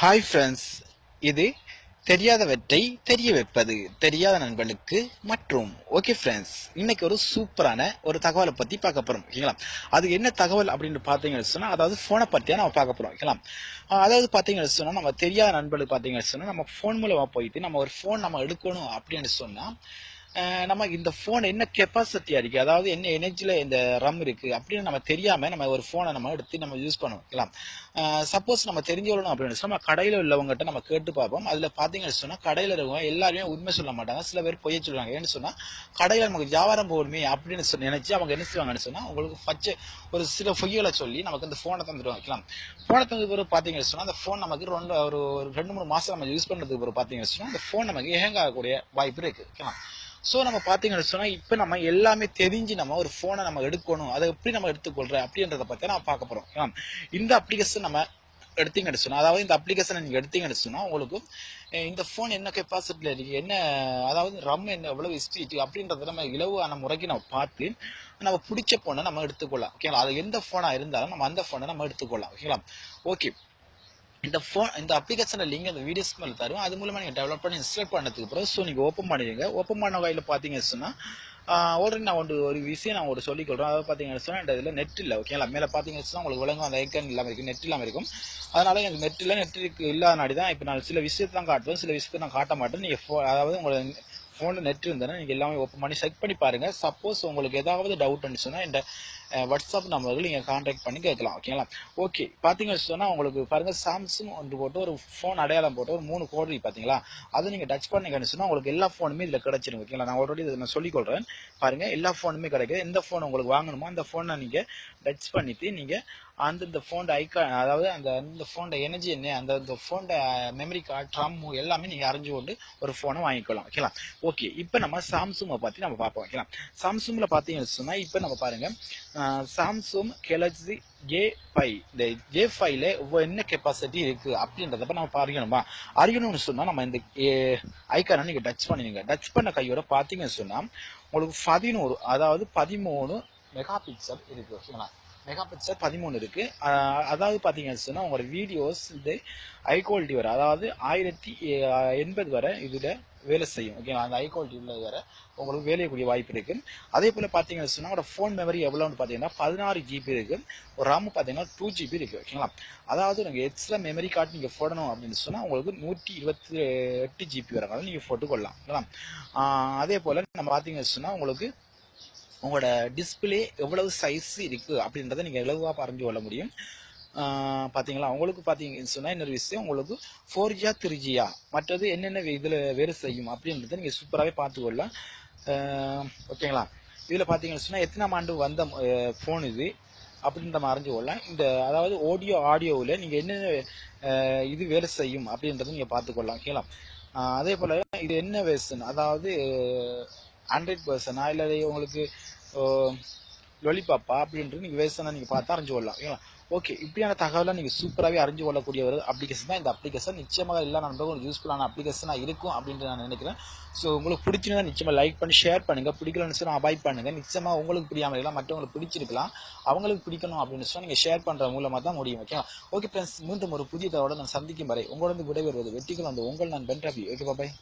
Hi friends, இது தெரியாதவற்றை தெரிய வைப்பது தெரியாத நண்பர்களுக்கு மற்றும் ஓகே ஃப்ரெண்ட்ஸ், இன்னைக்கு ஒரு சூப்பரான ஒரு தகவலை பற்றி பார்க்க போகிறோம். ஓகேங்களா? அது என்ன தகவல் அப்படின்னு பார்த்தீங்கன்னு சொன்னால், அதாவது ஃபோனை பற்றியா நம்ம பார்க்க போகிறோம். ஓகேங்களா? அதாவது பார்த்தீங்கன்னு சொன்னால், நம்ம தெரியாத நண்பர்களுக்கு பார்த்தீங்கன்னு சொன்னால், நம்ம ஃபோன் மூலமாக போயிட்டு நம்ம ஒரு ஃபோன் நம்ம எடுக்கணும் அப்படின்னு சொன்னால், நம்ம இந்த ஃபோன் என்ன கெப்பாசிட்டியா இருக்கு, அதாவது என்ன எனர்ஜில இந்த ரம் இருக்கு அப்படின்னு நம்ம தெரியாம நம்ம ஒரு ஃபோனை நம்ம எடுத்து நம்ம யூஸ் பண்ணுவோம். சப்போஸ் நம்ம தெரிஞ்சுக்கணும் அப்படின்னு சொன்னா நம்ம கடையில உள்ளவங்ககிட்ட நம்ம கேட்டு பார்ப்போம். அதுல பாத்தீங்கன்னு சொன்னா கடையில இருக்கவங்க எல்லாருமே உண்மை சொல்ல மாட்டாங்க, சில பேர் பொய்ய சொல்லுவாங்க. ஏன்னு சொன்னா கடையில நமக்கு வியாபாரம் போகணுமே அப்படின்னு நினைச்சு அவங்க என்ன செய்வாங்கன்னு சொன்னா உங்களுக்கு பச்சை ஒரு சில பொய்களை சொல்லி நமக்கு இந்த போனை தந்துடுவாங்க. போனை தந்தது பிறகு பாத்தீங்கன்னு சொன்னா அந்த போன் நமக்கு ஒரு 2-3 மாசம் நம்ம யூஸ் பண்றதுக்கு பிறகு பாத்தீங்கன்னு சொன்னா அந்த போன் நமக்கு ஹேங் ஆகக்கூடிய வாய்ப்பு இருக்கு. ஸோ நம்ம பார்த்தீங்கன்னு சொன்னால் இப்போ நம்ம எல்லாமே தெரிஞ்சு நம்ம ஒரு ஃபோனை நம்ம எடுக்கணும், அதை எப்படி நம்ம எடுத்துக்கொள்கிறேன் அப்படின்றத பற்றி நம்ம பார்க்க போகிறோம். இந்த அப்ளிகேஷன் நம்ம எடுத்தீங்கன்னு சொன்னால், அதாவது இந்த அப்ளிகேஷனை நீங்கள் எடுத்தீங்கன்னு சொன்னால் உங்களுக்கு இந்த ஃபோன் என்ன கெப்பாசிட்டியில் இருக்குது, என்ன அதாவது ரம் என்ன எவ்வளவு ஸ்பீட் அப்படின்றத நம்ம இலவான முறைக்கு நம்ம பார்த்து நம்ம பிடிச்ச ஃபோனை நம்ம எடுத்துக்கொள்ளலாம். ஓகேங்களா? அது எந்த ஃபோனாக இருந்தாலும் நம்ம அந்த ஃபோனை நம்ம எடுத்துக்கொள்ளலாம். ஓகேங்களா? ஓகே, இந்த அப்ளிகேஷன் லிங்க் அந்த வீடியோஸ்க்கு மேலே தரும். அது மூலமா நீங்க டெவலப் பண்ணி இன்ஸ்டால் பண்ணதுக்கு அப்புறம் ஸோ நீங்க ஓப்பன் பண்ணிடுங்க. ஓப்பன் பண்ண வகையில் பார்த்தீங்கன்னு சொன்னா ஆல்ரெடி நான் ஒரு விஷயம் நான் ஒரு சொல்லிக்கொள்றேன். அதாவது பார்த்தீங்கன்னு சொன்னா இந்த இதில் நெட் இல்லை. ஓகேங்களா? மேலே பார்த்தீங்கன்னு சொன்னா உங்களுக்கு விளங்கும் அந்த ஐக்கன் இல்லாமல் இருக்கும், நெட் இல்லாமல் இருக்கும். அதனால எனக்கு நெட் இல்லாதனாடி தான் இப்போ நான் சில விஷயத்தை தான் காட்டுவேன், சில விஷயத்தை நான் காட்ட மாட்டேன். நீங்க அதாவது உங்களோட ஃபோனில் நெட் இருந்ததுன்னா நீங்கள் எல்லாமே ஓப்பன் பண்ணி செக் பண்ணி பாருங்கள். சப்போஸ் உங்களுக்கு ஏதாவது டவுட்னு சொன்னால் இந்த வாட்ஸ்அப் நம்பர்கள் நீங்கள் கான்டாக்ட் பண்ணி கேட்கலாம். ஓகேங்களா? ஓகே, பார்த்தீங்கன்னு சொன்னால் உங்களுக்கு பாருங்கள் சாம்சங் ஒன்று போட்டு ஒரு ஃபோன் அடையாளம் போட்டு ஒரு 3 கோடு பார்த்தீங்களா, அதை நீங்கள் டச் பண்ணிங்கன்னு சொன்னால் உங்களுக்கு எல்லா ஃபோனுமே இதில் கிடைச்சிடும். ஓகேங்களா? நான் ஆல்ரெடி இதை நான் சொல்லிக்கொள்கிறேன். பாருங்கள், எல்லா ஃபோனுமே கிடைக்குது. எந்த ஃபோன் உங்களுக்கு வாங்கணுமோ அந்த ஃபோனை நீங்கள் டச் பண்ணிவிட்டு நீங்கள் அந்த ஃபோன் ஐக்கான், அதாவது அந்த ஃபோன் எனர்ஜி என்ன, அந்த ஃபோன் மெமரி கார்டு ட்ரம் எல்லாமே நீங்கள் அறிஞ்சு கொண்டு ஒரு ஃபோனை வாங்கிக்கலாம். ஓகேங்களா? ஓகே, இப்போ நம்ம சாம்சங்கை பற்றி நம்ம பார்ப்போம். ஓகேங்களா? சாம்சங்கில் பார்த்தீங்கன்னு சொன்னால் இப்போ நம்ம பாருங்கள் சாம்சங் கேலக்ஸி J5, இந்த J5ல என்ன கெப்பாசிட்டி இருக்கு அப்படின்றத நம்ம அறியணும்னு சொன்னா நம்ம இந்த ஐக்கானை நீங்க டச் பண்ணுவீங்க. டச் பண்ண கையோட பாத்தீங்கன்னு சொன்னா உங்களுக்கு 11, அதாவது 13 மெகா பிக்சல் இருக்கு. ஓகேங்களா? மெகா பிக்சல் 13 இருக்கு. அதாவது பாத்தீங்கன்னு சொன்னா உங்களோட வீடியோஸ் இந்த ஹை குவாலிட்டி வரை, அதாவது 1080 வரை இதுல வேலை செய்யும். ஓகேங்களா? அந்த ஹை குவாலிட்டி உள்ள வர உங்களுக்கு வேலையக்கூடிய வாய்ப்பு இருக்கு. அதே போல பாத்தீங்கன்னு சொன்னா உங்களோட ஃபோன் மெமரி எவ்வளவுன்னு பாத்தீங்கன்னா 16 GB இருக்கு. ஒரு RAM பாத்தீங்கன்னா 2 GB இருக்கு. ஓகேங்களா? அதாவது நீங்க எக்ஸ்ட்ரா மெமரி கார்டு நீங்க போடணும் அப்படின்னு சொன்னா உங்களுக்கு 128 GB வரை நீங்க போட்டுக்கொள்ளலாம். அதே போல நம்ம பாத்தீங்கன்னு சொன்னா உங்களுக்கு உங்களோட டிஸ்பிளே எவ்வளவு சைஸ் இருக்கு அப்படின்றத நீங்க எவ்வளவா அறிஞ்சு கொள்ள முடியும். பாத்தீங்களா? உங்களுக்கு பாத்தீங்கன்னு சொன்னா இன்னொரு விஷயம், உங்களுக்கு 4G 3G மற்றது என்னென்ன இதுல வேறு செய்யும் அப்படின்றத நீங்க சூப்பராகவே பார்த்துக்கொள்ளலாம். ஓகேங்களா? இதுல பாத்தீங்கன்னு சொன்னா எத்தனாம் ஆண்டு வந்த போன் இது அப்படின்ற மாதிரி அறிஞ்சு கொள்ளலாம். இந்த அதாவது ஆடியோவில் நீங்க என்னென்ன இது வேலை செய்யும் அப்படின்றத நீங்க பார்த்துக்கொள்ளலாம். ஓகேங்களா? அதே போல இது என்ன வெர்ஷன், அதாவது ஆண்ட்ராய்ட் வெர்ஷனா இல்லை உங்களுக்கு லொலிபாப்பா அப்படின்றது நீங்க வேர்ஷனா நீங்க பார்த்து அறிஞ்சு கொள்ளலாம். ஓகேங்களா? ஓகே, இப்படியான தகவலை நீங்க சூப்பராகவே அறிஞ்சு கொள்ளக்கூடிய ஒரு அப்ளிகேஷன் தான் இந்த அப்ளிகேஷன். நிச்சயமாக எல்லா நண்பர்களும் யூஸ்ஃபுல்லான அப்ளிகேஷனா இருக்கும் அப்படின்னு நான் நினைக்கிறேன். ஸோ உங்களுக்கு பிடிச்சிருந்தா நிச்சயமா லைக் பண்ணி ஷேர் பண்ணுங்க, பிடிக்கலன்னு சொன்னா அவாய்ட் பண்ணுங்க. நிச்சயமா உங்களுக்கு பிடிக்காம இருக்கலாம், மற்றவங்களுக்கு பிடிச்சிருக்கலாம், அவங்களுக்கு பிடிக்கணும் அப்படின்னு சொன்னா நீங்க ஷேர் பண்ற மூலமா தான் முடியும். ஓகே ஓகே ஃப்ரெண்ட்ஸ், மீண்டும் ஒரு புதிய தகவலை நான் சந்திக்கும் வரை உங்களோட விடைபெறுவது வெற்றிகள் உங்கள் நான் பென் ரவி. ஓகே, பாய்.